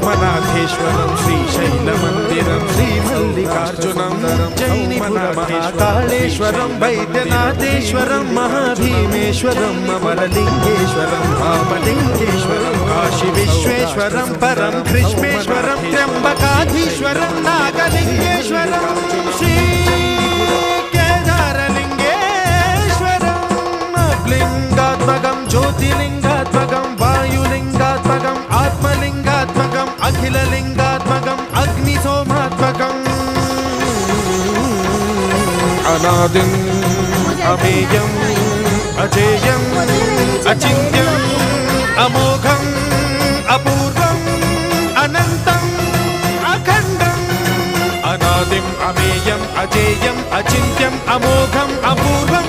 సోమనాథేశ్వరం శ్రీశైలమందిరం శ్రీమల్లికార్జునం జైనిపురమహాకాళేశ్వరం వైద్యనాథేశ్వరం మహాభీమేశ్వరం అమరలింగేశ్వరం వామలింగేశ్వరం కాశీ విశ్వేశ్వరం పరం కృష్ణేశ్వరం త్ర్యంబకాధీశ్వరం నాగలింగేశ్వరం శ్రీ కేదారలింగేశ్వరం లింగాత్మకం జ్యోతిలింగాత్మకం వాయులింగాత్మకం ఆత్మలింగాత్మకం అఖిలలింగాత్మకం అగ్నిసోమాత్మకం అనాదిం అమేయం అజేయం అచింత్యం అమోఘం అపూర్వం అనంతం అఖండం అనాదిం అమేయం అజేయం అచింత్యం అమోఘం అపూర్వం